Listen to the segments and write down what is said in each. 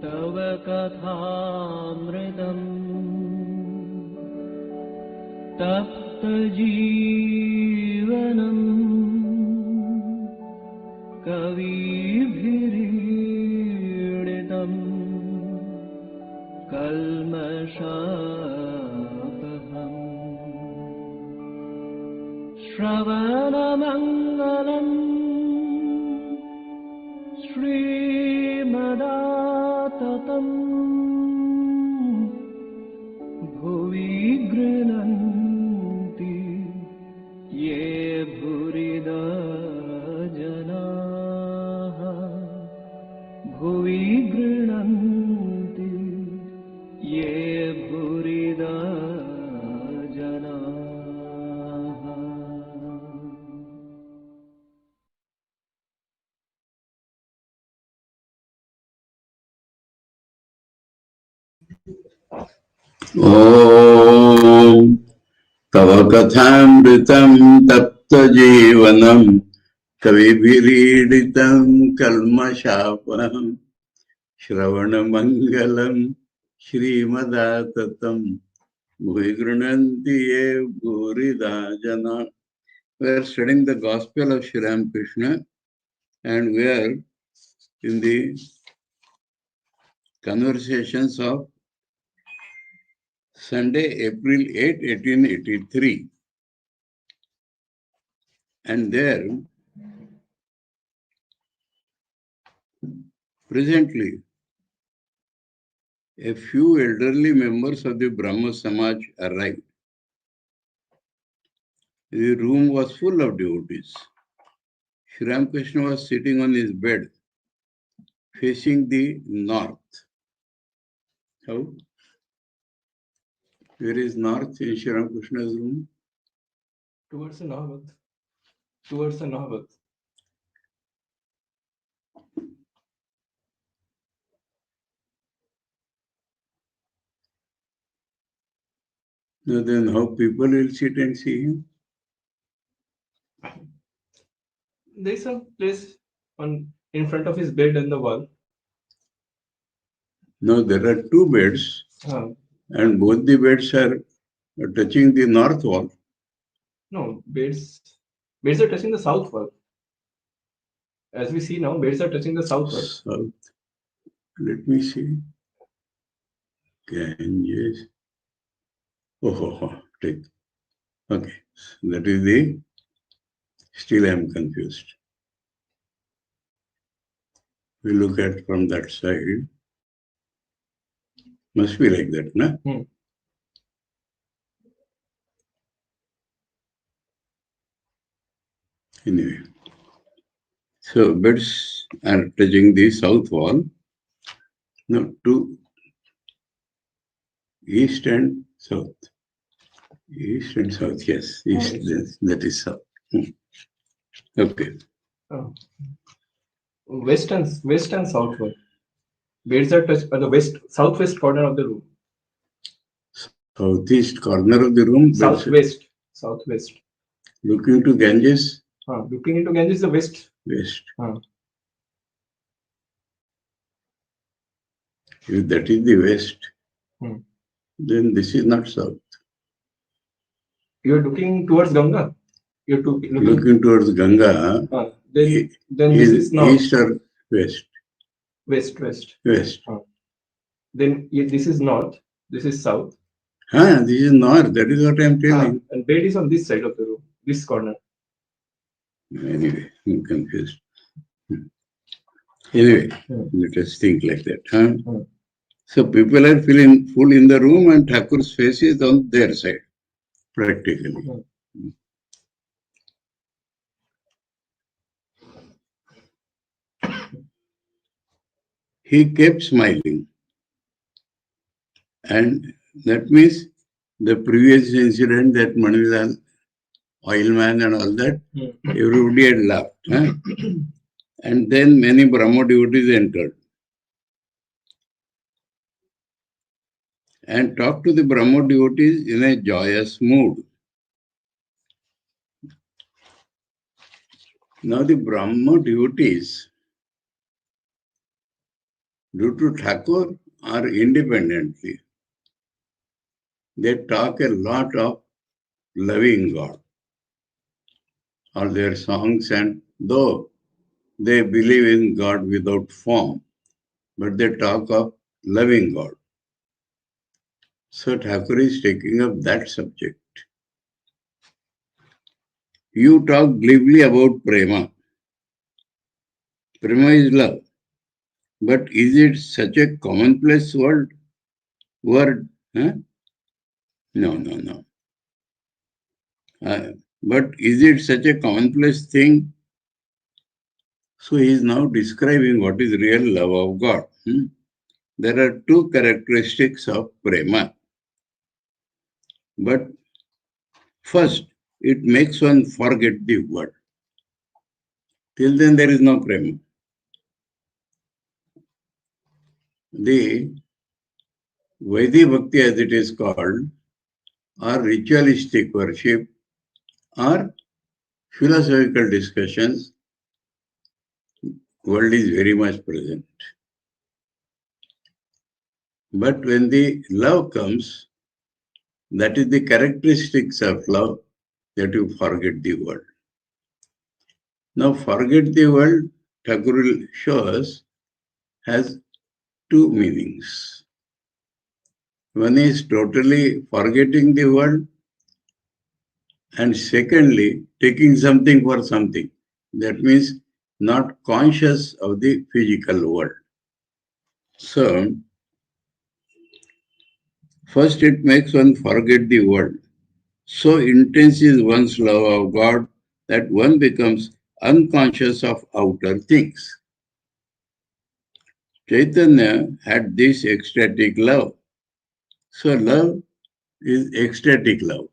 तव कथामृतम् तप्तजीवनम् कविभिरीडितम् कल्मषापहम् श्रवणमङ्गलम् श्रीमदाततम् भुवि गृह्णन्ति ये भूरिदा जनाः भुवि गृह्णन्ति ये भूरिदा जनाः. Om Tava Kathāmritam Tapta Jivanam Kavibhiriditam Kalmashāpaham Shravana Mangalam Shrimadatatam Bhuigrananti Ye Bhurida Jana. We are studying the Gospel of Sri Ramakrishna, and we are in the conversations of Sunday, April 8, 1883. And there, presently, a few elderly members of the Brahma Samaj arrived. The room was full of devotees. Sri Ramakrishna was sitting on his bed, facing the north. How? Where is north in Sri Ramakrishna's room? Towards the north. Towards the north. Now then how people will sit and see him? There is some place in front of his bed and the wall. No, there are two beds, and both the beds are touching the north wall. No, beds are touching the south wall. As we see now, beds are touching the south wall. South. Let me see. Ganges. Take. Okay. That is the. Still I am confused. We look at from that side. Must be like that, no? Anyway. So beds are touching the south wall. Now to east and south. East and south, yes. East, that is south. Okay. West and south wall. Beds are touched at the southwest corner of the room. Southeast corner of the room. Southwest. Looking to Ganges. Looking into Ganges, the west. West. If that is the west, then this is not south. You are looking towards Ganga. You are looking towards Ganga. Then this is north. East or west? West. West. Then this is north. This is south. This is north. That is what I am telling. And bed is on this side of the room, this corner. Anyway, I'm confused. Anyway, let us think like that. So people are full in the room, and Thakur's face is on their side, practically. He kept smiling, and that means the previous incident, that Manilal, oilman and all that, everybody had laughed. And then many Brahmo devotees entered and talked to the Brahmo devotees in a joyous mood. Now the Brahmo devotees due to Thakur or independently, they talk a lot of loving God, or their songs, and though they believe in God without form, but they talk of loving God. So Thakur is taking up that subject. You talk glibly about prema. Prema is love. But is it such a commonplace word? Huh? No. But is it such a commonplace thing? So he is now describing what is real love of God. There are two characteristics of prema. But first, it makes one forget the word. Till then, there is no prema. The Vaidhi Bhakti, as it is called, or ritualistic worship, or philosophical discussions, world is very much present. But when the love comes, that is the characteristics of love, that you forget the world. Now, forget the world, Thakur will show us, has two meanings. One is totally forgetting the world, and secondly, taking something for something. That means not conscious of the physical world. So, first it makes one forget the world. So intense is one's love of God that one becomes unconscious of outer things. Chaitanya had this ecstatic love. So love is ecstatic love.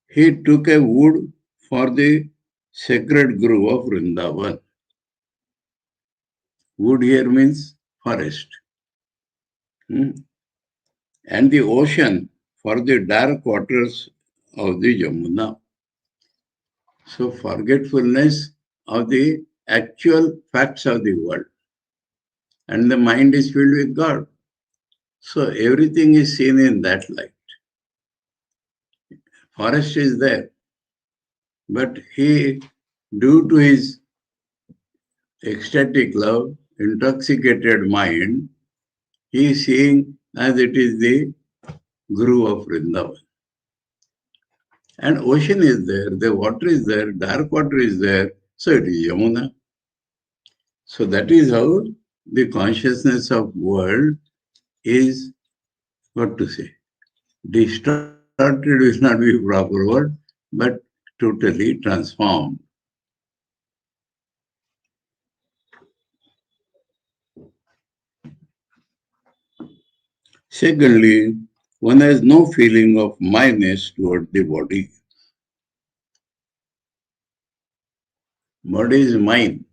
He took a wood for the sacred grove of Vrindavan. Wood here means forest. And the ocean for the dark waters of the Jamuna. So forgetfulness of the actual facts of the world. And the mind is filled with God. So everything is seen in that light. Forest is there. But he, due to his ecstatic love, intoxicated mind, he is seeing as it is the Guru of Vrindavan. And ocean is there, the water is there, dark water is there, so it is Yamuna. So that is how the consciousness of world is, what to say, distorted will not be a proper word, but totally transformed. Secondly, one has no feeling of myness toward the body. Body is mine.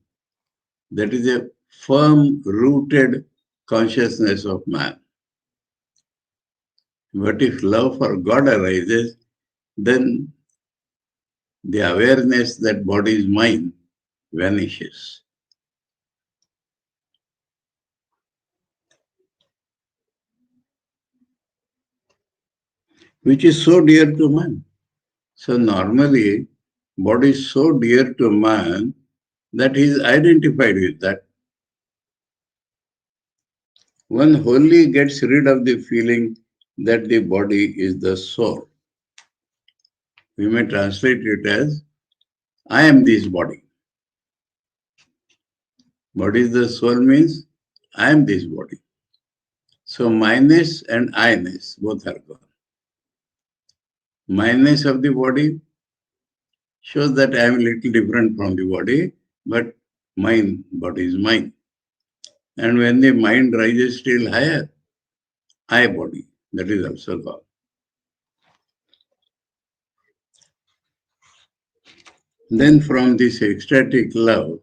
That is a firm rooted consciousness of man. But if love for God arises, then the awareness that body is mine vanishes. Which is so dear to man. So normally, body is so dear to man that he is identified with that. One wholly gets rid of the feeling that the body is the soul. We may translate it as, I am this body. Body is the soul means, I am this body. So myness and I-ness, both are gone. Myness of the body shows that I am a little different from the body, but mine, body is mine. And when the mind rises still higher, I body, that is also gone. Then from this ecstatic love,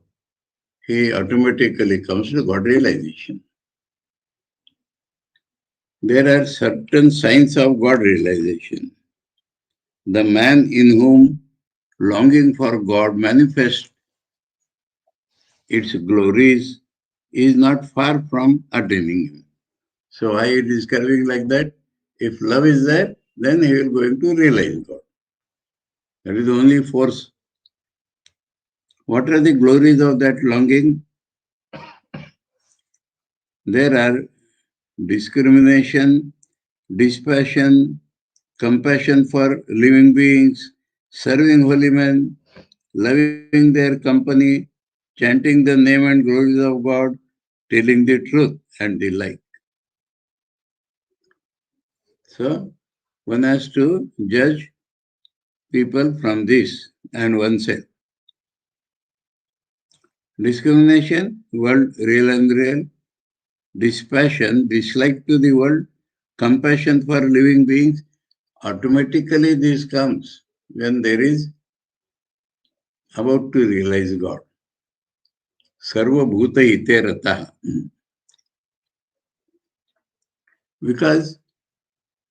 he automatically comes to God realization. There are certain signs of God realization. The man in whom longing for God manifests its glories is not far from attaining him. So why it is describing like that? If love is there, then he will going to realize God. That is the only force. What are the glories of that longing? There are discrimination, dispassion, compassion for living beings, serving holy men, loving their company, chanting the name and glories of God, telling the truth, and the like. So, one has to judge people from this and oneself. Discrimination, world, real and real. Dispassion, dislike to the world. Compassion for living beings. Automatically this comes when there is about to realize God. Sarva bhuta ite rata. Because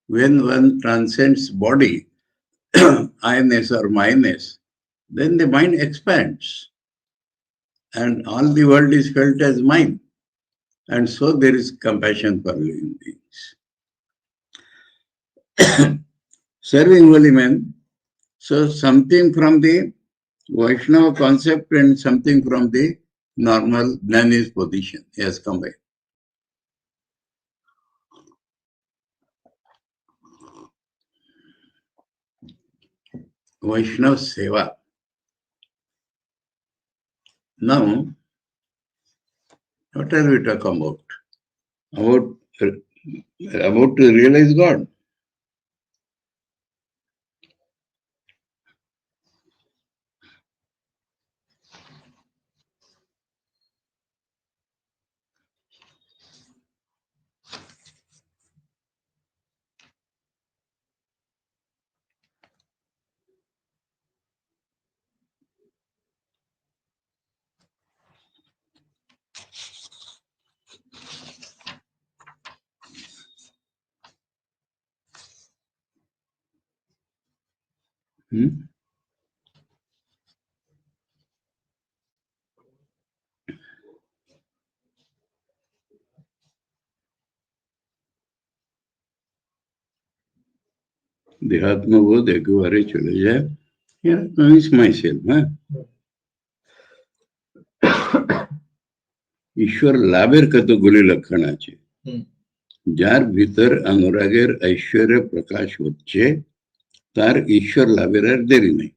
when one transcends body, I-ness or my-ness, then the mind expands. And all the world is felt as mine. And so there is compassion for living beings. Serving holy men, so something from the Vaishnava concept and something from the normal Jnani's position has combined. Vaishnava Seva. Now, what are we talking about? About to realize God. देहात्म बोध एक बारे चले जाए means my self ईश्वर लाभेर कतगुली लक्षण আছে যার ভিতর অনুরাগের ঐশ্বর্য প্রকাশ হচ্ছে তার ঈশ্বর লাভের আর দেরি নেই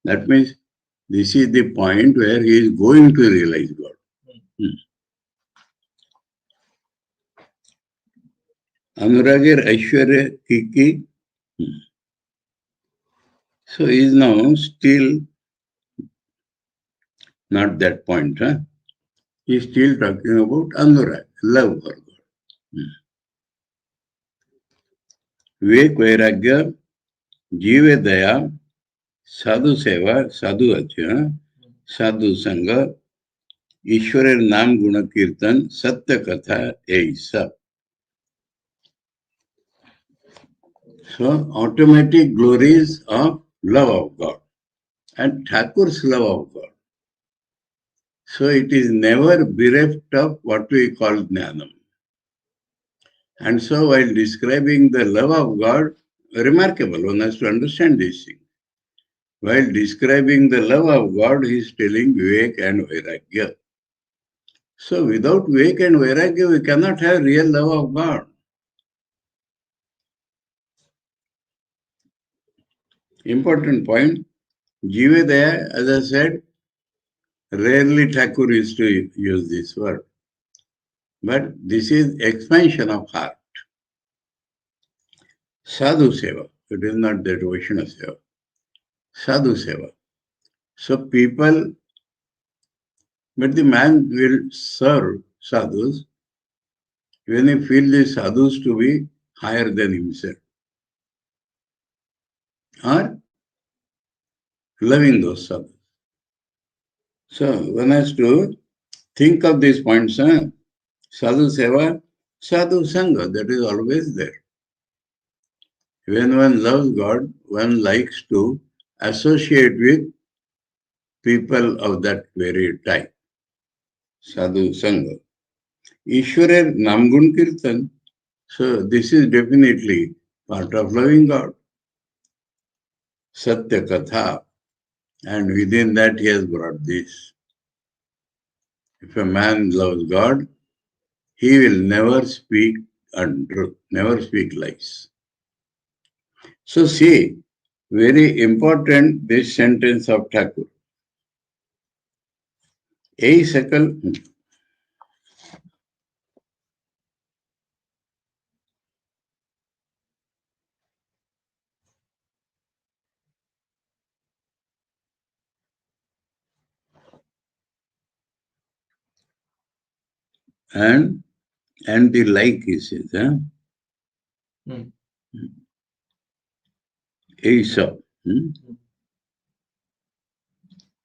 that means this is the point where he is going to realize God. अनुरागेर ঐশ্বর্য কি so he is now still not that point. He is still talking about anurag, love for God. Vivek Vairagya, Jive Daya, Sadhu Seva, Sadhu Achya, Sadhu Sangha, Ishwarer Nam Guna Kirtan, Satya Katha, Eisa. So, automatic glories of love of God and Thakur's love of God. So, it is never bereft of what we call Jnanam. And so, while describing the love of God, remarkable, one has to understand this thing. While describing the love of God, he is telling Vivek and Vairagya. So, without Vivek and Vairagya, we cannot have real love of God. Important point. Jivedaya, as I said, rarely Thakur used to use this word. But this is expansion of heart. Sadhu Seva. It is not that Vaishnava Seva. Sadhu Seva. So people, but the man will serve sadhus when he feels the sadhus to be higher than himself. Or loving those sadhus. So one has to think of these points. Sadhu Seva, Sadhu Sangha, that is always there. When one loves God, one likes to associate with people of that very type. Sadhu Sangha. Ishwara Namgun Kirtan. So this is definitely part of loving God. Satya Katha. And within that he has brought this. If a man loves God, he will never speak untruth, never speak lies. So see, very important this sentence of Thakur. A sakal and the like he says, huh? Aisa.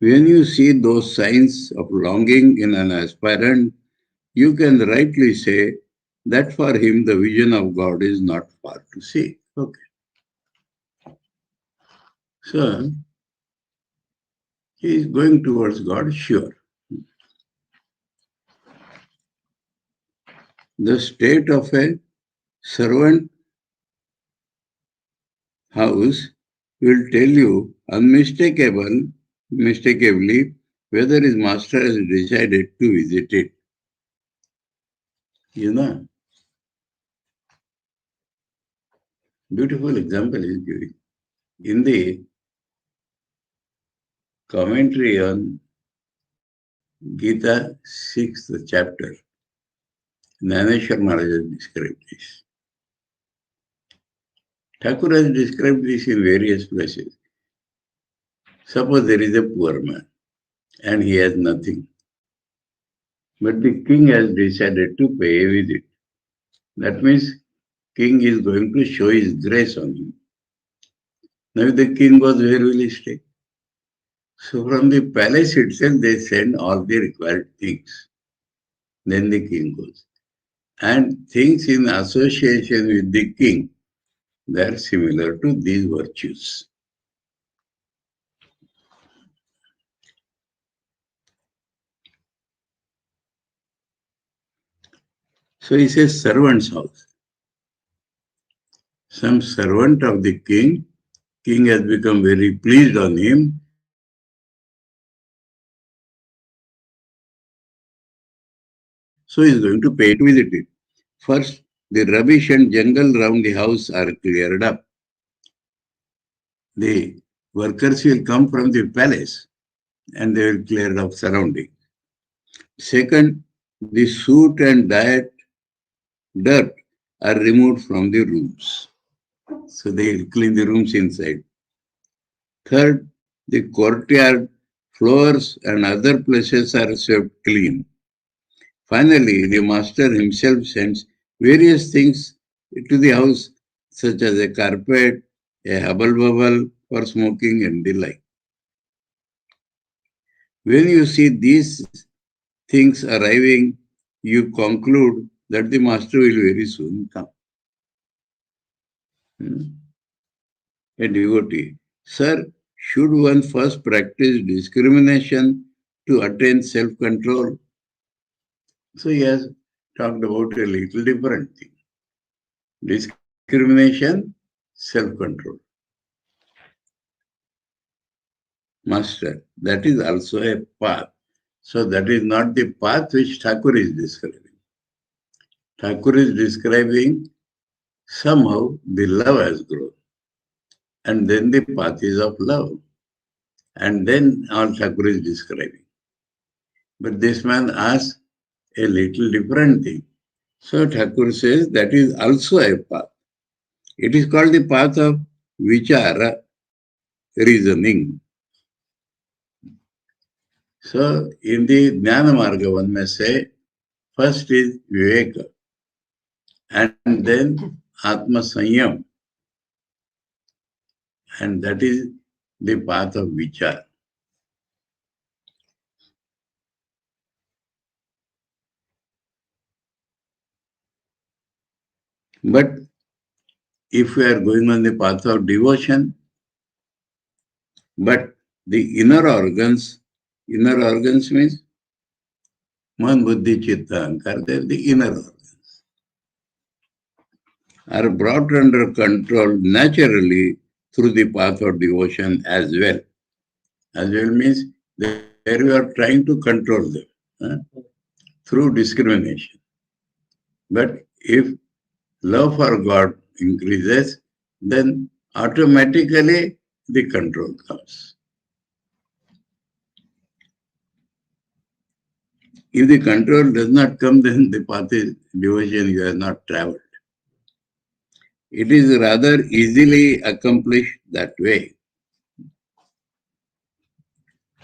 When you see those signs of longing in an aspirant, you can rightly say that for him the vision of God is not far to see. Okay. So, he is going towards God, sure. The state of a servant house will tell you unmistakably whether his master has decided to visit it. You know, beautiful example is giving. In the commentary on Gita, 6th chapter, Naneshwar Maharaj has described this. Thakur has described this in various places. Suppose there is a poor man and he has nothing, but the king has decided to pay a visit. That means king is going to show his grace on him. Now if the king goes, where will he stay? So from the palace itself they send all the required things. Then the king goes. And things in association with the king, they are similar to these virtues. So he says servant's house. Some servant of the king has become very pleased on him. So he is going to pay to visit it. First, the rubbish and jungle around the house are cleared up. The workers will come from the palace and they will clear up surroundings. Second, the soot and dirt are removed from the rooms. So they will clean the rooms inside. Third, the courtyard, floors and other places are swept clean. Finally, the master himself sends various things to the house, such as a carpet, a hubble for smoking and the like. When you see these things arriving, you conclude that the master will very soon come. A devotee. Sir, should one first practice discrimination to attain self-control? So he has talked about a little different thing. Discrimination, self-control. Master, that is also a path. So that is not the path which Thakur is describing. Thakur is describing somehow the love has grown. And then the path is of love. And then all Thakur is describing. But this man asks a little different thing. So Thakur says that is also a path. It is called the path of vichara, reasoning. So in the Jnana Marga, one may say, first is Viveka, and then Atma Sanyam, and that is the path of vichara. But if we are going on the path of devotion, but the inner organs means Man, Buddhi, Chitta, Ahankara, they are the inner organs, are brought under control naturally through the path of devotion as well. As well means there you are trying to control them through discrimination. But if love for God increases, then automatically the control comes. If the control does not come, then the path is devotion you have not traveled. It is rather easily accomplished that way.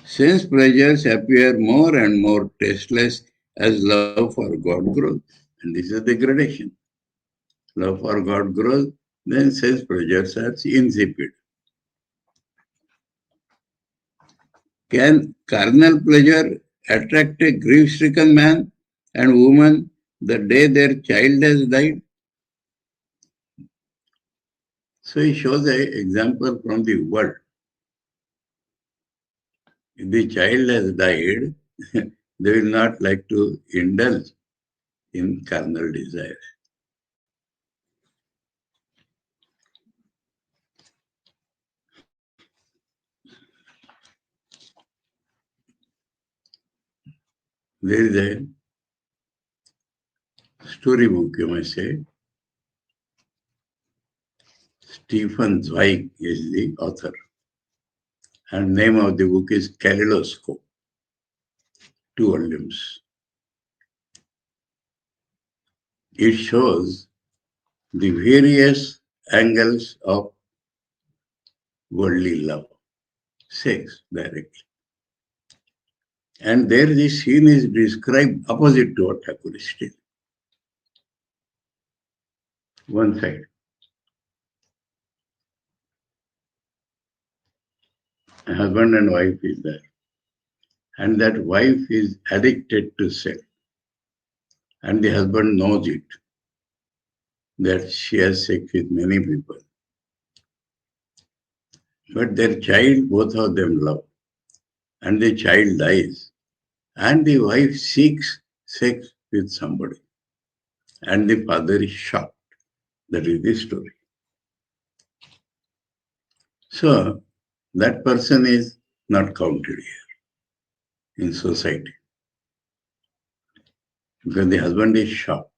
Sense pleasures appear more and more tasteless as love for God grows. And this is the gradation. Love for God grows, then sense pleasures are insipid. Can carnal pleasure attract a grief-stricken man and woman the day their child has died? So he shows an example from the world. If the child has died, they will not like to indulge in carnal desire. There is a storybook, you may say. Stephen Zweig is the author. And name of the book is Kaleidoscope, 2 volumes. It shows the various angles of worldly love, sex directly. And there the scene is described opposite to what Thakur is telling. One side. A husband and wife is there. And that wife is addicted to sex. And the husband knows it, that she has sex with many people. But their child, both of them love. And the child dies. And the wife seeks sex with somebody. And the father is shocked. That is the story. So, that person is not counted here in society. Because the husband is shocked.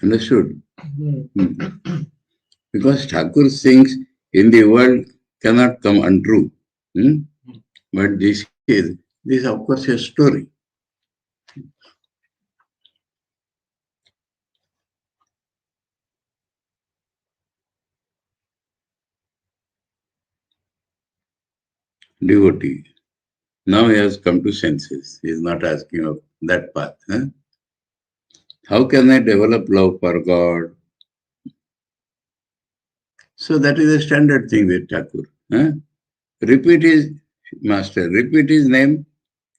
Understood? Because Thakur's things in the world cannot come untrue. But this is of course a story. Devotee. Now he has come to senses. He is not asking of that path. How can I develop love for God? So that is a standard thing with Thakur. Repeat his master, repeat his name,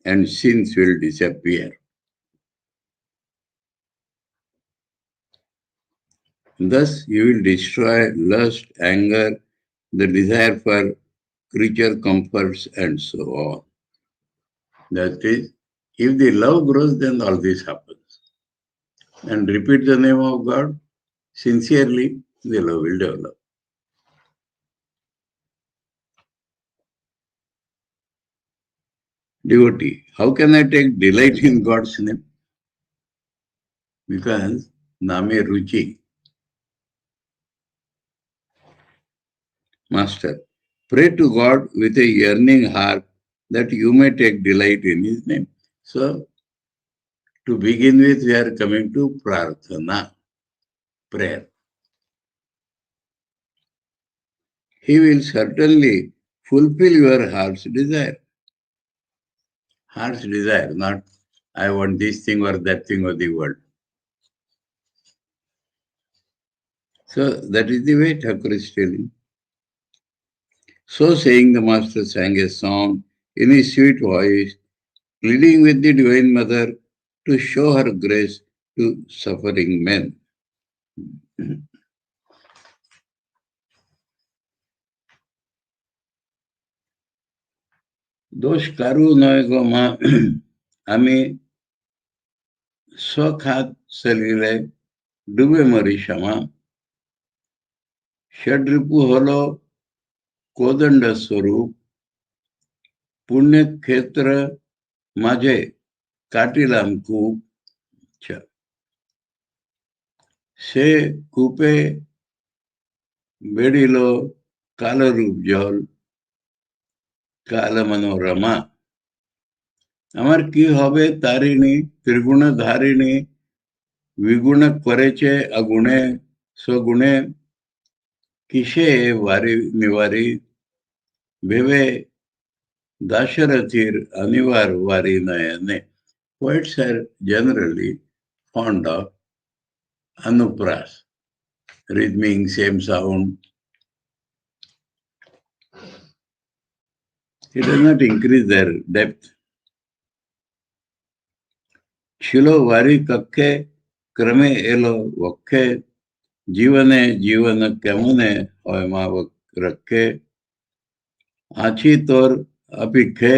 and sins will disappear. Thus, you will destroy lust, anger, the desire for creature comforts, and so on. That is, if the love grows, then all this happens. And repeat the name of God, sincerely, the love will develop. Devotee, how can I take delight in God's name? Because Name Ruchi. Master, pray to God with a yearning heart that you may take delight in His name. So, to begin with, we are coming to prarthana, prayer. He will certainly fulfill your heart's desire. Heart's desire, not I want this thing or that thing or the world. So that is the way Thakur is telling. So saying, the master sang a song in his sweet voice, pleading with the Divine Mother to show her grace to suffering men. দোষ কারু নয় গো মা, আমি স্বখাত সলিলে ডুবে মরি শ্যামা। ষডরিপু হলো কোদণ্ড স্বরূপ, পুণ্যক্ষেত্র মাঝে কাটিলাম কূপ। সে কূপে বেড়িল কালরূপ জল, কাল মনোরমা। আমার কি হবে তারিণী, ত্রিগুণ ধারিণী, বিগুণ করেছে অগুণে সগুণে, কিসে বারি নিবারি, ভেবে দাশরথীর অনিবার বারি নয়নে। Poets are generally fond of anupras, rhythming, same sound. It does not increase their depth. ছিল বারি কক্ষে, ক্রমে এলো বক্ষে, জীবনে জীবন কেমনে হয় মা রক্ষে। আছি তোর অপেক্ষে,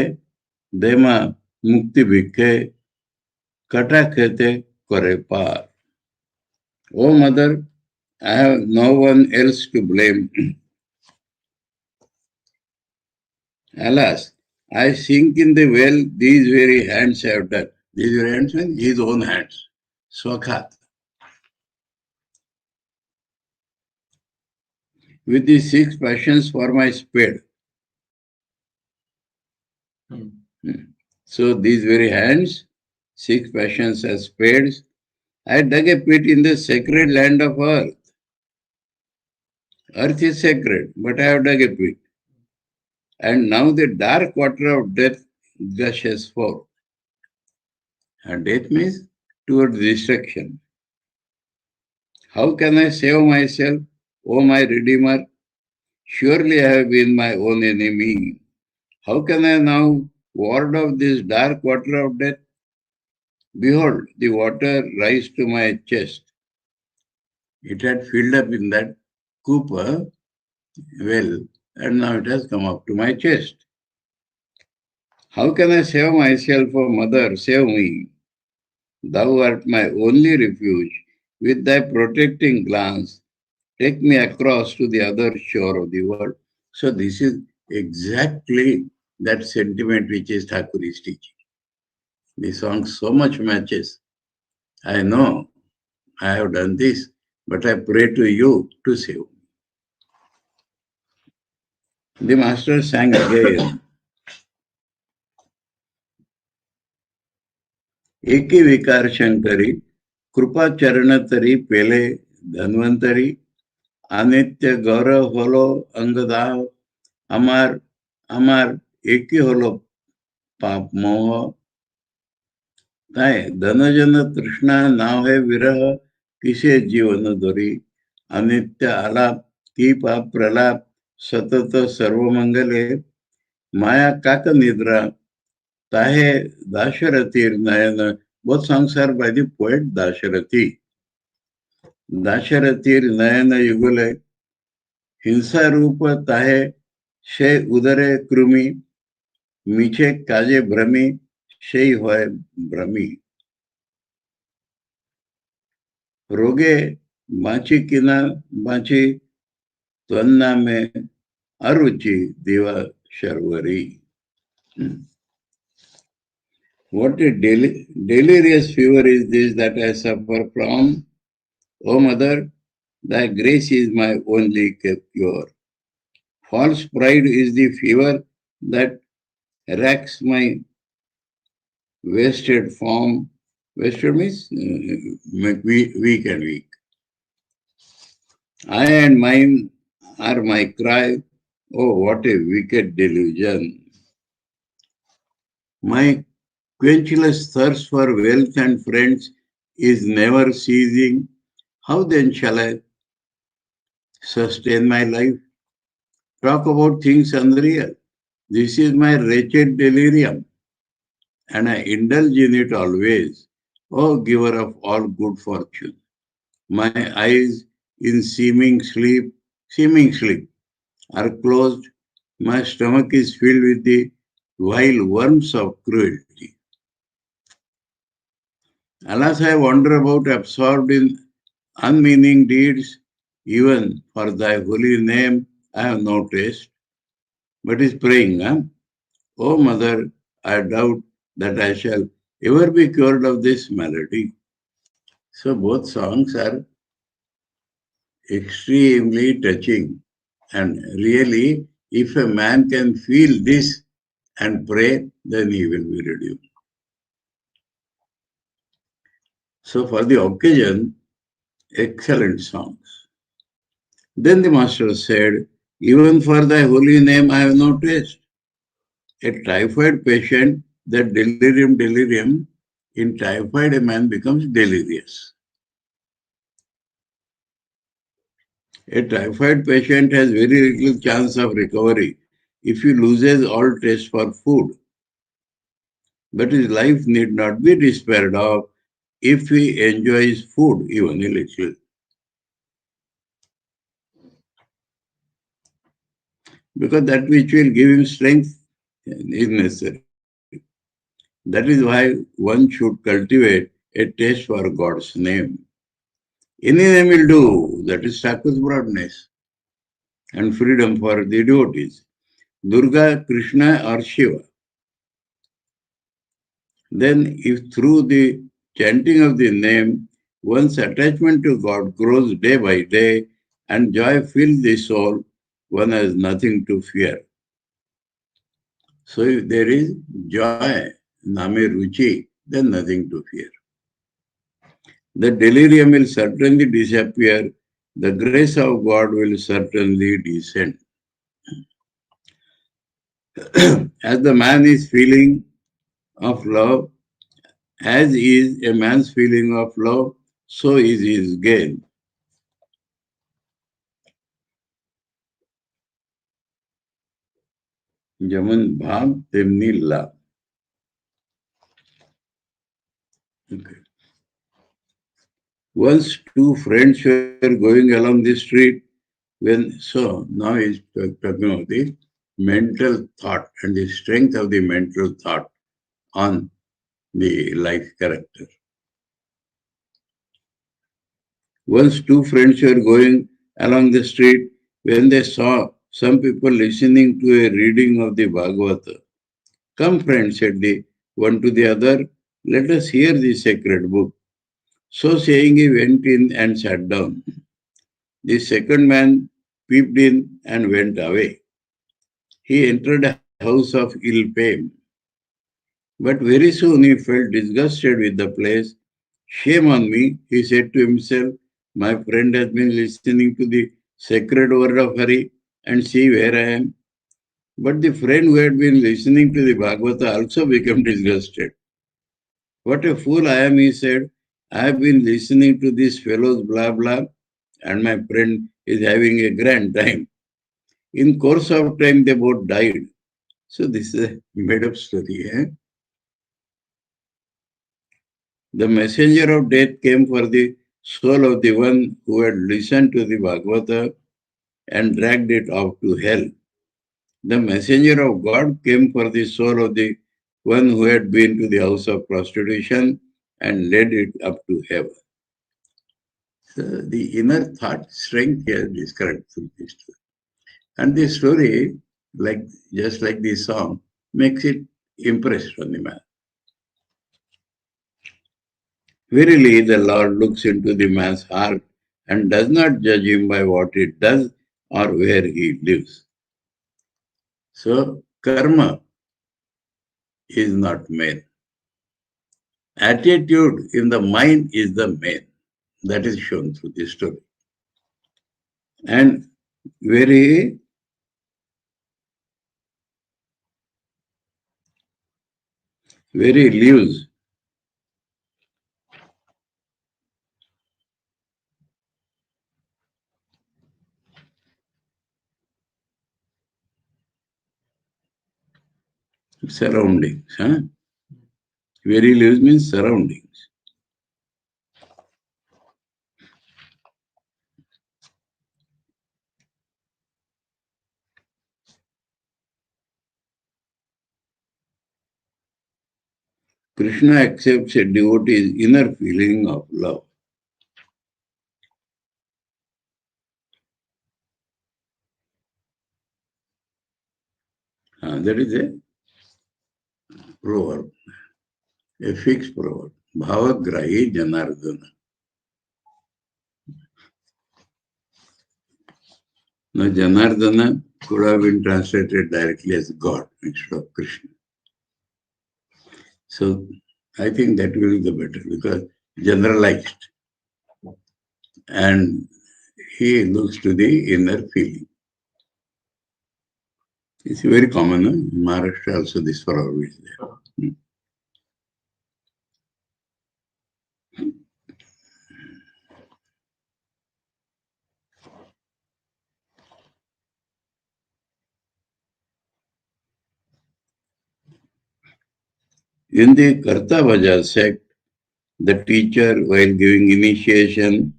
দেমা মুক্তি ভিক্ষে, কটা খেতে করে পার। Oh mother, I have no one else to blame. Alas, I sink in the well these very hands have done. These very hands mean his own hands. Swakhat. With the 6 passions for my spade. So these very hands, 6 passions as spades, I dug a pit in the sacred land of earth. Earth is sacred, but I have dug a pit. And now the dark water of death gushes forth. And death means towards destruction. How can I save myself, O my Redeemer? Surely I have been my own enemy. How can I now ward off this dark water of death? Behold, the water rise to my chest. It had filled up in that cooper well, and now it has come up to my chest. How can I save myself, O Mother, save me? Thou art my only refuge. With thy protecting glance, take me across to the other shore of the world. So this is exactly that sentiment which is Thakur is teaching. The song so much matches. I know I have done this, but I pray to you to save me. The master sang again. एकी विकार शंकरी, कृपा चरण तरी पेले धन्वंतरी, अनित्य गौरव hello अंगदाव, अमार अमार एकी hello पाप मोह। ताय धनजन तृष्णा नाव है विरह, किसे जीवन दोरी, अनित्य आलाप की पाप प्रलाप, सतत सर्वमंगले, माया काक निद्रा, ताहे दाशरथीर नयन। Both songs are by the poet Dasharathi. दाशरथीर नयन युगले, हिंसा रूप ताहे शे उदरे कृमि, मीछे काजे भ्रमी, शेई होय भ्रमी। रोगे बाँची किना बाँची, त्वन्ना में अरुचि दिवा Sharvari. What a delirious fever is this that I suffer from? O Mother, thy grace is my only cure. False pride is the fever that racks my wasted form. Wasted means weak and weak. I and mine are my cry. Oh, what a wicked delusion. My quenchless thirst for wealth and friends is never ceasing. How then shall I sustain my life? Talk about things unreal. This is my wretched delirium, and I indulge in it always. O giver of all good fortune, my eyes in seeming sleep are closed. My stomach is filled with the while worms of cruelty. Alas, I wander about absorbed in unmeaning deeds, even for thy holy name I have no taste. But is praying, huh? Oh mother, I doubt that I shall ever be cured of this malady. So both songs are extremely touching. And really, if a man can feel this and pray, then he will be redeemed. So for the occasion, excellent songs. Then the master said, even for thy holy name I have no taste. A typhoid patient, that delirium, in typhoid a man becomes delirious. A typhoid patient has very little chance of recovery if he loses all taste for food. But his life need not be despaired of if he enjoys food even a little. Because that which will give him strength is necessary. That is why one should cultivate a taste for God's name. Any name will do, that is Thakur's broadness and freedom for the devotees. Durga, Krishna or Shiva. Then if through the chanting of the name, one's attachment to God grows day by day and joy fills the soul, one has nothing to fear. So if there is joy, Name Ruchi, then nothing to fear. The delirium will certainly disappear. The grace of God will certainly descend. As the man is feeling of love, as is a man's feeling of love, so is his gain. যেমন ভাব তেমনি লাভ. Okay. Once two friends were going along the street so now he's talking about the mental thought and the strength of the mental thought on the life character. Once two friends were going along the street when they saw some people listening to a reading of the Bhagavata. Come, friends, said the one to the other, let us hear the sacred book. So saying, he went in and sat down. The second man peeped in and went away. He entered a house of ill fame. But very soon he felt disgusted with the place. Shame on me, he said to himself, my friend has been listening to the sacred word of Hari and see where I am. But the friend who had been listening to the Bhagavata also became disgusted. What a fool I am, he said. I have been listening to these fellows blah blah and my friend is having a grand time. In course of time they both died. So this is a made up story. The messenger of death came for the soul of the one who had listened to the Bhagavata and dragged it off to hell. The messenger of God came for the soul of the one who had been to the house of prostitution and led it up to heaven. So the inner thought strength here is described through this story. And this story, just like the song, makes it impressed on the man. Verily, the Lord looks into the man's heart and does not judge him by what he does or where he lives. So, karma is not main. Attitude in the mind is the main. That is shown through this story. And very lives surroundings. Very lives means surroundings. Krishna accepts a devotee's inner feeling of love. That is a proverb, a fixed proverb. Bhavagrahi Janardana. Now, Janardana could have been translated directly as God instead of Krishna. So, I think that will be the better because generalized. And he looks to the inner feeling. It's very common. In Maharashtra also this proverb is there. In the Karta Bhaja sect, the teacher, while giving initiation,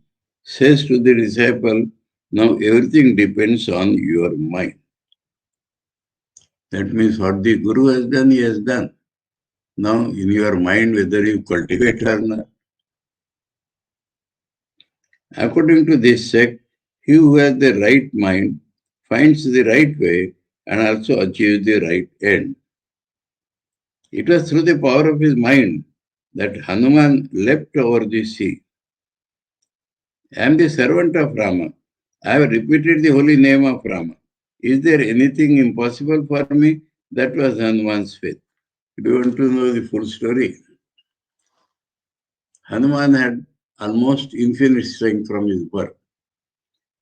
says to the disciple, now everything depends on your mind. That means what the Guru has done, he has done. Now in your mind, whether you cultivate or not. According to this sect, he who has the right mind finds the right way and also achieves the right end. It was through the power of his mind that Hanuman leapt over the sea. I am the servant of Rama. I have repeated the holy name of Rama. Is there anything impossible for me? That was Hanuman's faith. Do you want to know the full story? Hanuman had almost infinite strength from his birth.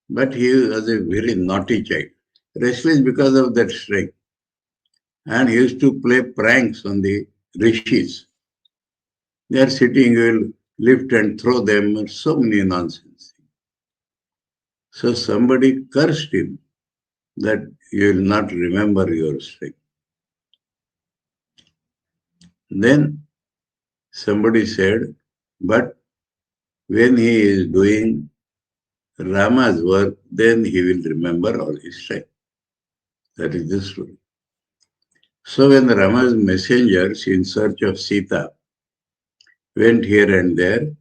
But he was a very naughty child, restless because of that strength. And he used to play pranks on the rishis. They are sitting, he will lift and throw them, so many nonsense. So somebody cursed him that you will not remember your strength. Then somebody said, but when he is doing Rama's work, then he will remember all his strength. That is the story. So when Rama's messengers in search of Sita went here and there,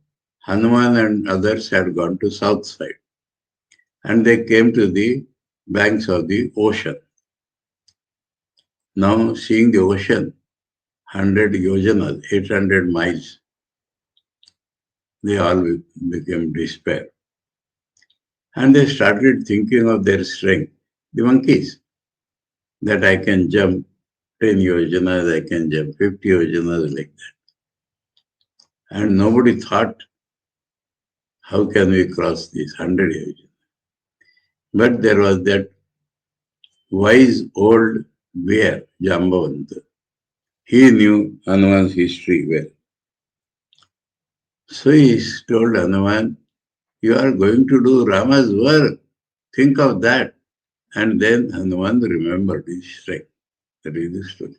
Hanuman and others had gone to south side. And they came to the banks of the ocean. Now seeing the ocean, 100 yojanas, 800 miles, they all became despair. And they started thinking of their strength, the monkeys, that I can jump 10 yojanas, I can jump 50 yojanas like that. And nobody thought, how can we cross these 100 yojanas? But there was that wise old bear, Jambavanta. He knew Hanuman's history well. So he told Hanuman, you are going to do Rama's work. Think of that. And then Hanuman remembered his strength. That is the story.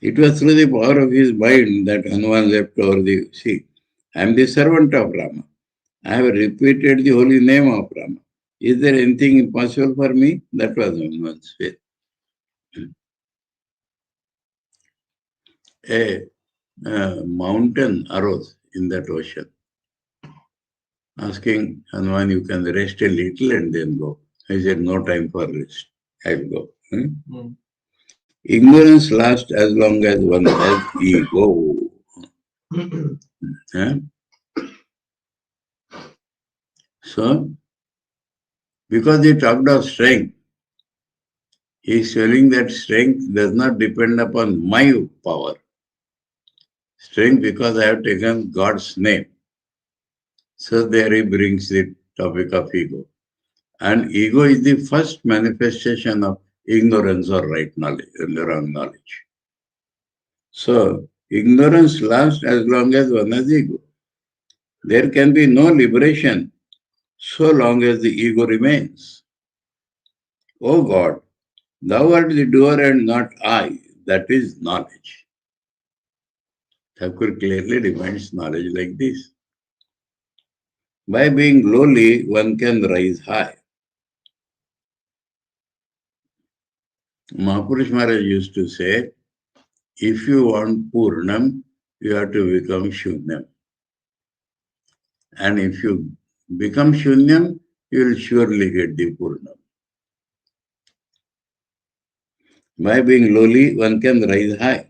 It was through the power of his mind that Hanuman leapt over the sea. I am the servant of Rama. I have repeated the holy name of Rama. Is there anything impossible for me? That was Hanuman's faith. A mountain arose in that ocean, asking Hanuman, you can rest a little and then go. I said, no time for rest. I'll go. Ignorance lasts as long as one has ego. So, because he talked of strength, he is telling that strength does not depend upon my power. Strength because I have taken God's name. So there he brings the topic of ego. And ego is the first manifestation of ignorance or right knowledge and wrong knowledge. So ignorance lasts as long as one has ego. There can be no liberation so long as the ego remains. O God, thou art the doer and not I. That is knowledge. Thakur clearly defines knowledge like this. By being lowly, one can rise high. Mahapurush Maharaj used to say, if you want Purnam, you have to become Shunyam. And if you become Shunyam, you will surely get the Purnam. By being lowly, one can rise high.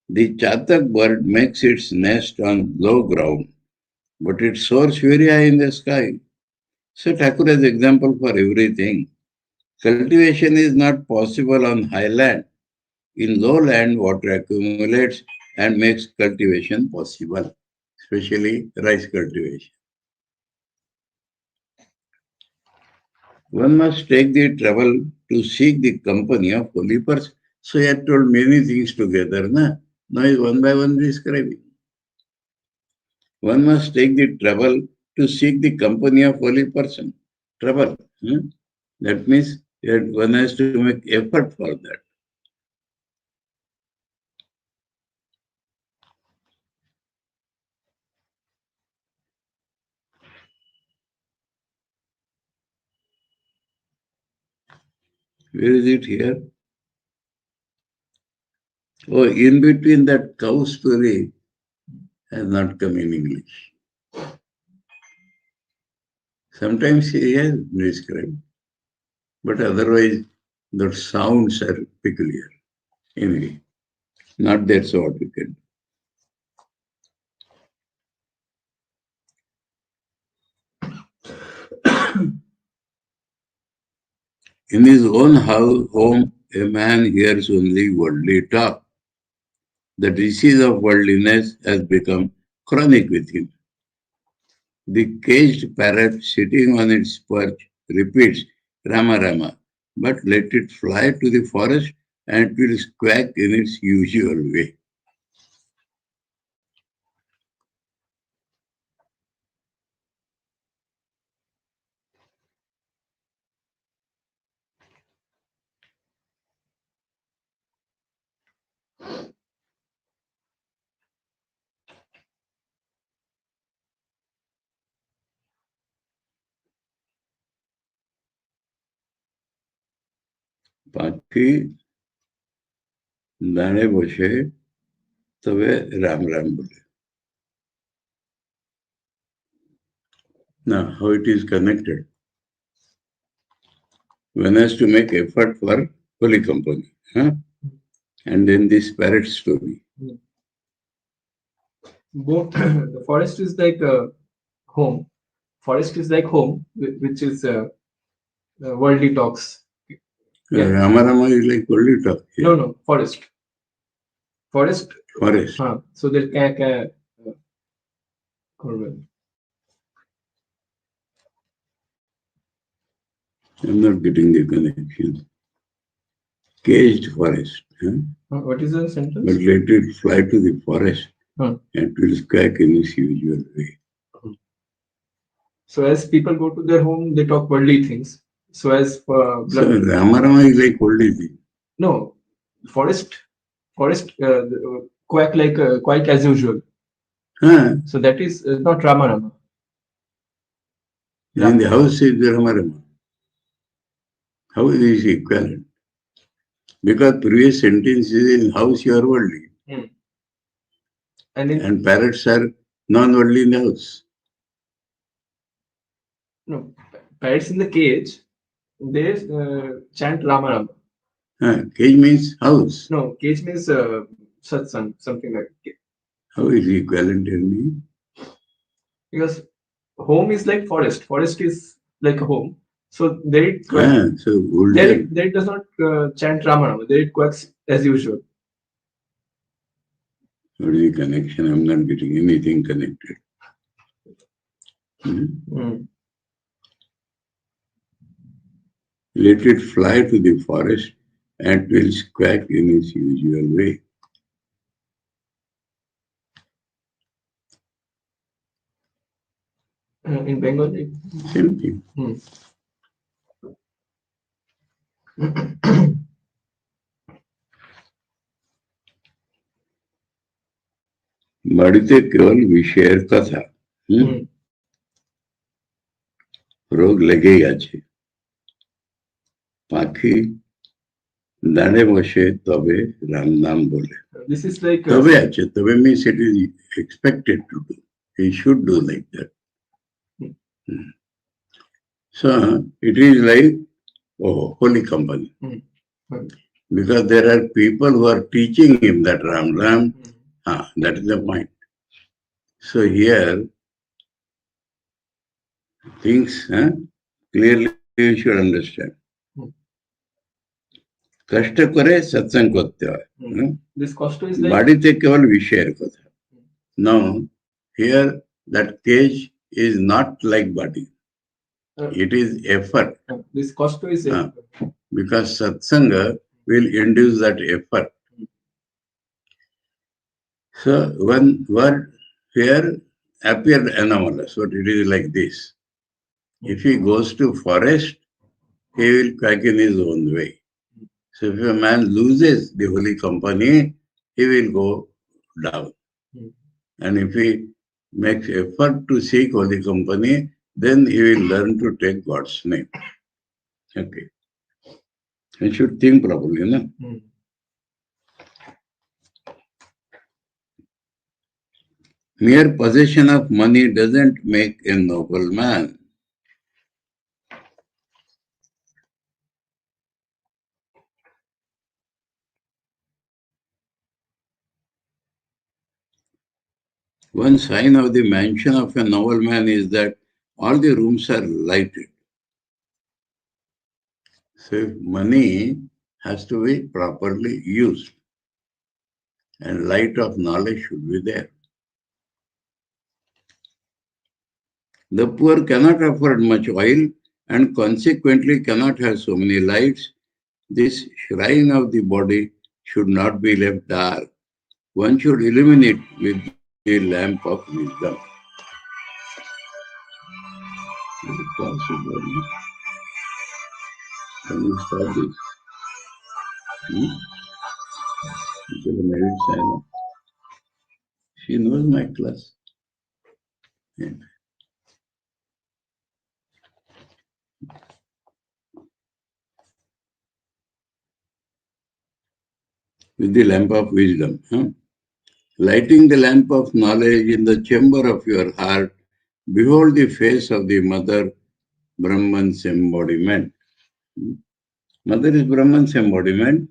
The chatak bird makes its nest on low ground, but it soars very high in the sky. So Thakur has example for everything. Cultivation is not possible on high land. In low land, water accumulates and makes cultivation possible, especially rice cultivation. One must take the trouble to seek the company of holy persons. So he had told many things together. Now he is one by one describing. One must take the trouble to seek the company of holy person. Trouble. That means one has to make effort for that. Where is it here? Oh, in between that cow story has not come in English. Sometimes he has described, but otherwise the sounds are peculiar. Anyway, not that's what we can do. In his own home, a man hears only worldly talk. The disease of worldliness has become chronic with him. The caged parrot sitting on its perch repeats Rama Rama, but let it fly to the forest and it will quack in its usual way. পাখি দাঁড়ে বসে তবে রাম রাম বলে. Now, how it is connected? One has to make effort for holy company. And then this parrot story. The forest is like home. Forest is like home, which is worldly talks. Yeah. Rama Rama is like worldly talk. Yeah. No, forest. Forest. So there I'm not getting the connection. Caged forest. What is the sentence? But let it fly to the forest and it will quack in its usual way. So as people go to their home, they talk worldly things. So as so Rama Rama is like worldly thing. No, forest quack as usual. So that is not Rama Rama. In the house is Rama Rama. How is this equivalent? Because previous sentence is in house you are worldly. And parrots are non-worldly in the house. No, parrots in the cage, they chant Rama Rama. Cage means house. No, cage means satsang, something like that. How is equivalent in me? Because home is like forest. Forest is like a home. So there it there it does not chant Rama Rama. There it quacks as usual. What is the connection? I'm not getting anything connected. Let it fly to the forest and it will quack in its usual way. In Bengali? Same thing. বাড়িতে কেবল বিষয়ের কথা রোগ লেগেই আছে। পাখি দাঁড়ে বসে তবে রাম নাম বলে। This is like তবে আছে, তবে means it is expected to do. He should do like that. So it is like holy company. Because there are people who are teaching him that Ram. That is the point. So here things clearly you should understand. कष्ट करे सत्संग करते हैं। This cost is like बाड़ी ते केवल विषय कथा। Now here that cage is not like body. It is effort. This cost is because satsanga will induce that effort. So one word here appeared anomalous, but it is like this. If he goes to forest, he will quack in his own way. So if a man loses the holy company, he will go down. And if he makes effort to seek holy company, then he will learn to take God's name. Okay. I should think properly, no? Mere possession of money doesn't make a noble man. One sign of the mansion of a nobleman is that all the rooms are lighted. So money has to be properly used, and light of knowledge should be there. The poor cannot afford much oil and consequently cannot have so many lights. This shrine of the body should not be left dark. One should illuminate with the lamp of wisdom. Is it possible? Can you stop this? She knows my class. Yeah. With the lamp of wisdom. Lighting the lamp of knowledge in the chamber of your heart, behold the face of the Mother, Brahman's embodiment. Mother is Brahman's embodiment.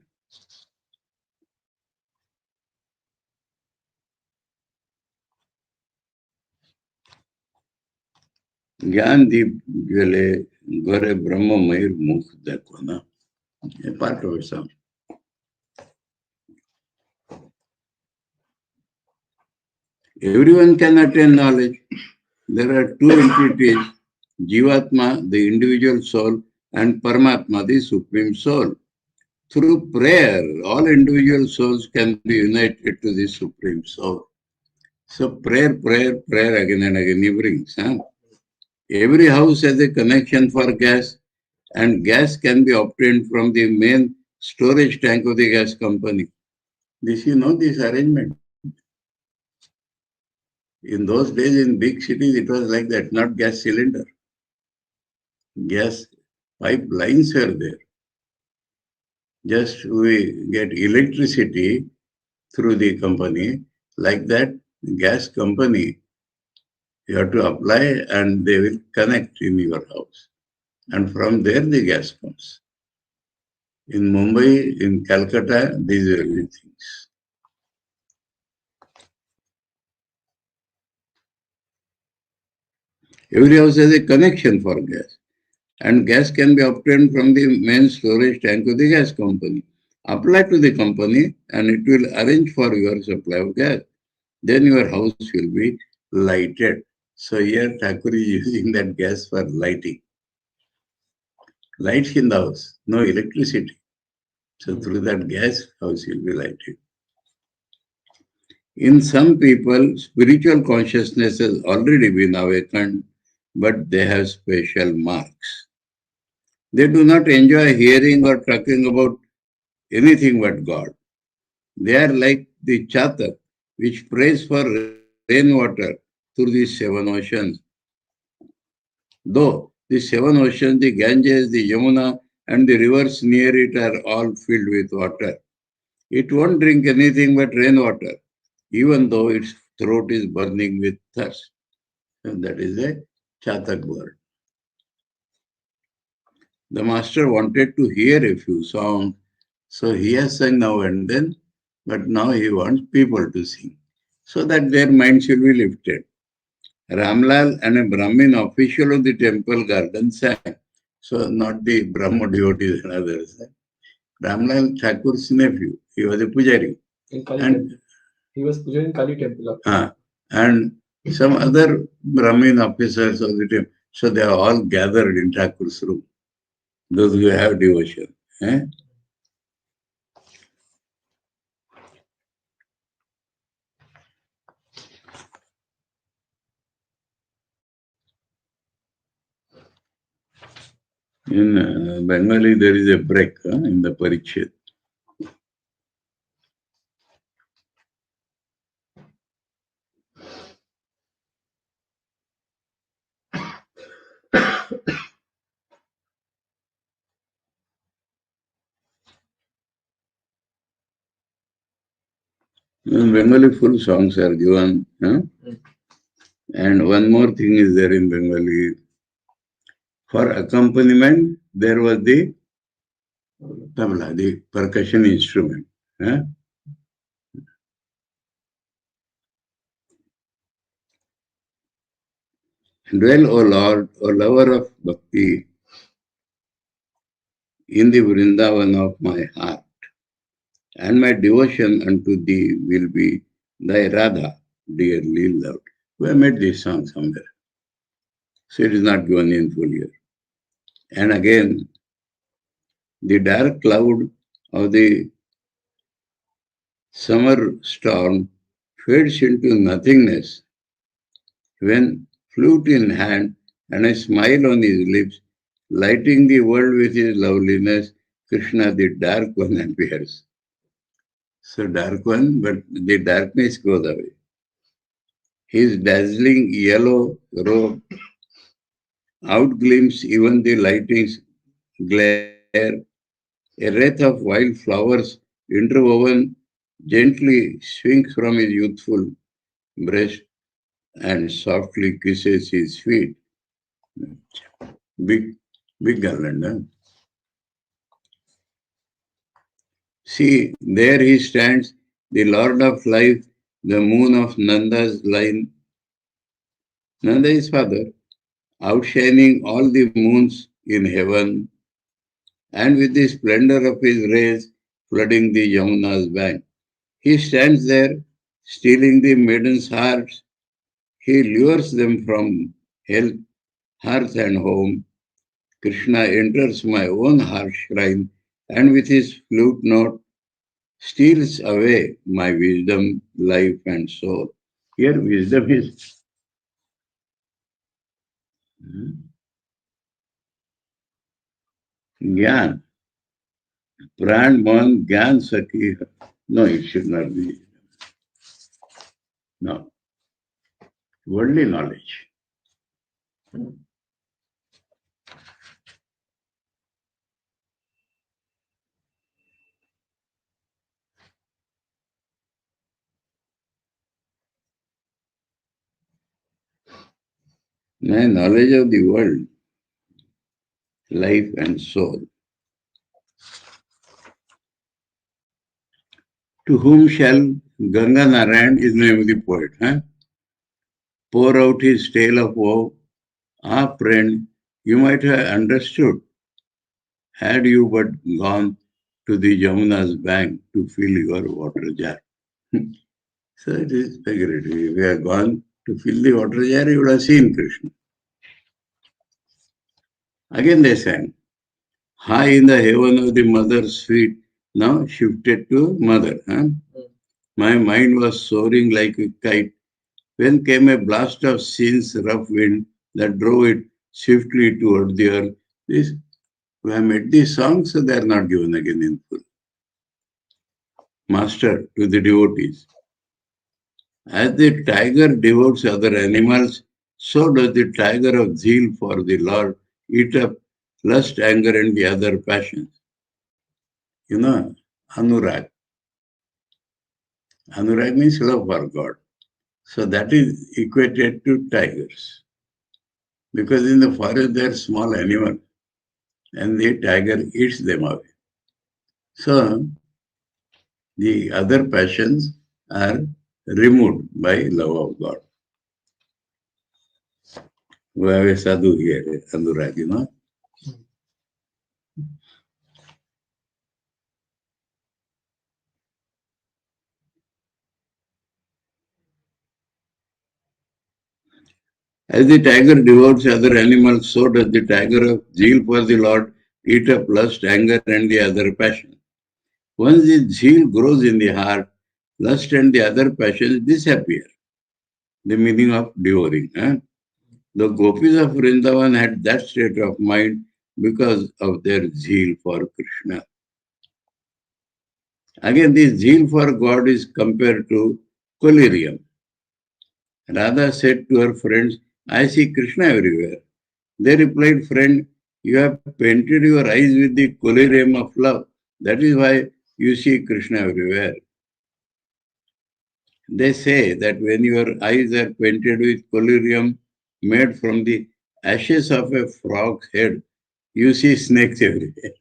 ज्ञान दीप जले घरे ब्रह्ममय मुख देखो ना, ये part of it. Everyone can attain knowledge. There are two entities, Jivatma, the individual soul, and Paramatma, the supreme soul. Through prayer, all individual souls can be united to the supreme soul. So prayer again and again he brings. Every house has a connection for gas, and gas can be obtained from the main storage tank of the gas company. This this arrangement. In those days in big cities it was like that, not gas cylinder. Gas pipelines were there. Just we get electricity through the company. Like that, gas company, you have to apply and they will connect in your house. And from there the gas comes. In Mumbai, in Calcutta, these are the things. Every house has a connection for gas. And gas can be obtained from the main storage tank of the gas company. Apply to the company and it will arrange for your supply of gas. Then your house will be lighted. So here Thakur is using that gas for lighting. Lights in the house, no electricity. So through that gas, house will be lighted. In some people, spiritual consciousness has already been awakened, but they have special marks. They do not enjoy hearing or talking about anything but God. They are like the chatak, which prays for rainwater through the 7 oceans. Though The seven oceans, the Ganges, the Yamuna, and the rivers near it are all filled with water. It won't drink anything but rainwater, even though its throat is burning with thirst. And that is a Chatak word. The master wanted to hear a few songs, so he has sung now and then, but now he wants people to sing, so that their minds will be lifted. Ramlal and a Brahmin official of the temple garden sang. So not the Brahmo devotees and others. Ramlal Thakur's nephew, he was a pujari. And he was pujari in Kali temple. And some other Brahmin officers of the temple. So they are all gathered in Thakur's room. Those who have devotion. In Bengali, there is a break in the Parichet. In Bengali, full songs are given. And one more thing is there in Bengali. For accompaniment, there was the tabla, the percussion instrument. Dwell, O Lord, O lover of bhakti, in the Vrindavan of my heart, and my devotion unto thee will be thy Radha, dearly loved. We have made this song somewhere, so it is not given in full here. And again, the dark cloud of the summer storm fades into nothingness when, flute in hand and a smile on his lips, lighting the world with his loveliness, Krishna, the dark one, appears. So dark one, but the darkness goes away. His dazzling yellow robe outgleams even the lightning's glare. A wreath of wild flowers interwoven gently swings from his youthful breast and softly kisses his feet. Big garland, huh? See, there he stands, the Lord of life, the moon of Nanda's line. Nanda is father, outshining all the moons in heaven, and with the splendor of his rays flooding the Yamuna's bank. He stands there, stealing the maidens' hearts. He lures them from health, hearth and home. Krishna enters my own heart shrine, and with his flute note steals away my wisdom, life and soul. Here wisdom is Gyan. Pran man Gyan Saki. No, it should not be. No. Worldly knowledge. My knowledge of the world, life and soul. To whom shall Ganga Narayan, is the name of the poet, pour out his tale of woe? Ah, friend, you might have understood had you but gone to the Yamuna's bank to fill your water jar. So it is figurative. If you have gone to fill the water jar, you would have seen Krishna. Again they sang, high in the heaven of the mother's feet, now shifted to mother. My mind was soaring like a kite when came a blast of sin's rough wind that drove it swiftly toward the earth. This, we have made these songs, so they are not given again in full. Master to the devotees. As the tiger devotes other animals, so does the tiger of zeal for the Lord eat up lust, anger, and the other passions. You know, anurag. Anurag means love for God. So that is equated to tigers. Because in the forest there are small animals and the tiger eats them away. So the other passions are removed by love of God. We have a sadhu here, Anurag, you know. As the tiger devours other animals, so does the tiger of zeal for the Lord eat up lust, anger, and the other passion. Once the zeal grows in the heart, lust and the other passions disappear. The meaning of devouring. The gopis of Vrindavan had that state of mind because of their zeal for Krishna. Again, this zeal for God is compared to collyrium. Radha said to her friends, I see Krishna everywhere. They replied, friend, you have painted your eyes with the collyrium of love. That is why you see Krishna everywhere. They say that when your eyes are painted with collyrium made from the ashes of a frog's head, you see snakes everywhere.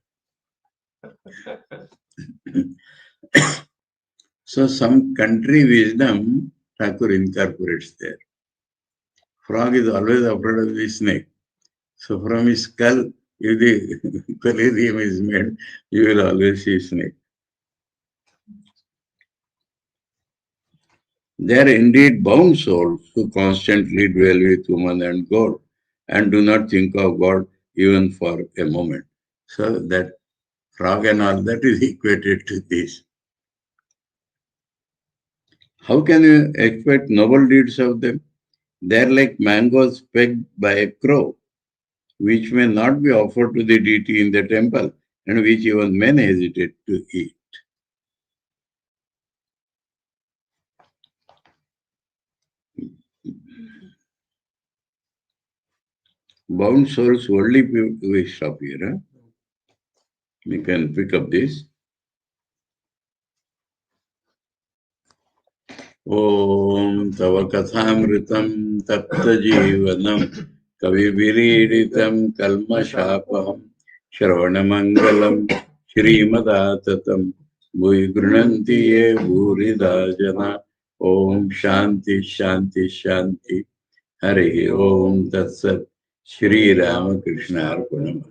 So some country wisdom Thakur incorporates there. Frog is always afraid of the snake. So from his skull, if the collyrium is made, you will always see snake. They are indeed bound souls who constantly dwell with woman and God and do not think of God even for a moment. So that frog and all that is equated to this. How can you expect noble deeds of them? They are like mangoes pecked by a crow, which may not be offered to the deity in the temple and which even men hesitate to eat. Bound souls, worldly people, we stop here. Huh? We can pick up this. Om Tava Kathāmritam Tapta Jivanam Kavivirīditam Kalmashāpaham Shravanamangalam Shrimadaatatam Bhuhi Grunanti Ye Bhurida Jana Om Shanti Shanti Shanti Hare Om Tat Sat Sri Ramakrishna Arpanam.